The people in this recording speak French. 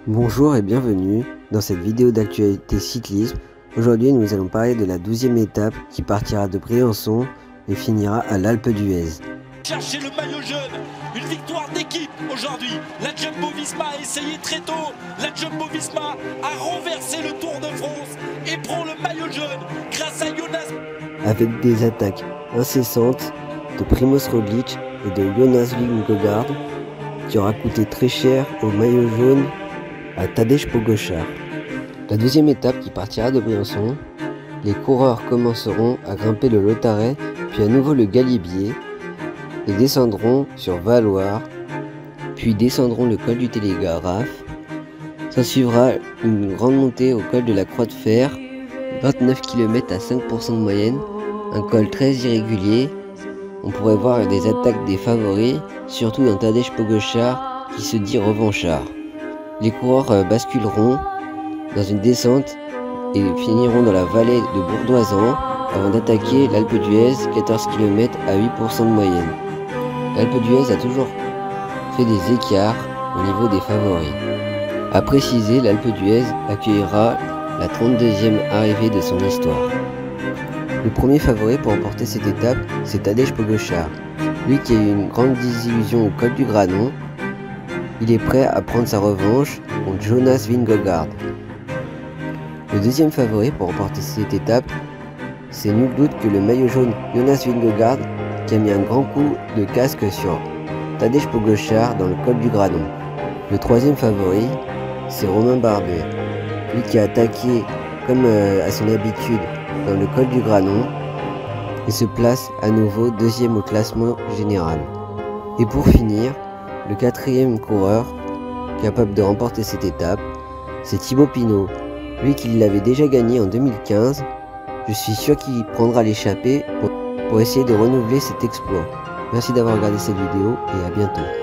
Bonjour et bienvenue dans cette vidéo d'actualité cyclisme. Aujourd'hui nous allons parler de la 12e étape qui partira de Briançon et finira à l'Alpe d'Huez. Chercher le maillot jaune, une victoire d'équipe aujourd'hui. La Jumbo-Visma a essayé très tôt. La Jumbo-Visma a renversé le Tour de France et prend le maillot jaune grâce à Jonas. Avec des attaques incessantes de Primož Roglič et de Jonas Vingegaard qui aura coûté très cher au maillot jaune à Tadej Pogačar. La 12e étape qui partira de Briançon, les coureurs commenceront à grimper le Lautaret puis à nouveau le Galibier et descendront sur Valloire, puis descendront le col du Télégraphe. Ça suivra une grande montée au col de la Croix de Fer, 29 km à 5% de moyenne, un col très irrégulier. On pourrait voir des attaques des favoris, surtout d'un Tadej Pogačar qui se dit revanchard. Les coureurs basculeront dans une descente et finiront dans la vallée de Bourdoisan avant d'attaquer l'Alpe d'Huez, 14 km à 8% de moyenne. L'Alpe d'Huez a toujours fait des écarts au niveau des favoris. À préciser, l'Alpe d'Huez accueillera la 32e arrivée de son histoire. Le premier favori pour remporter cette étape, c'est Tadej Pogačar. Lui qui a eu une grande désillusion au col du Granon, il est prêt à prendre sa revanche contre Jonas Vingegaard. Le deuxième favori pour remporter cette étape, c'est nul doute que le maillot jaune Jonas Vingegaard qui a mis un grand coup de casque sur Tadej Pogačar dans le col du Granon. Le troisième favori, c'est Romain Bardet, lui qui a attaqué comme à son habitude dans le col du Granon et se place à nouveau deuxième au classement général. Et pour finir, le quatrième coureur capable de remporter cette étape, c'est Thibaut Pinot, lui qui l'avait déjà gagné en 2015. Je suis sûr qu'il prendra l'échappée pour essayer de renouveler cet exploit. Merci d'avoir regardé cette vidéo et à bientôt.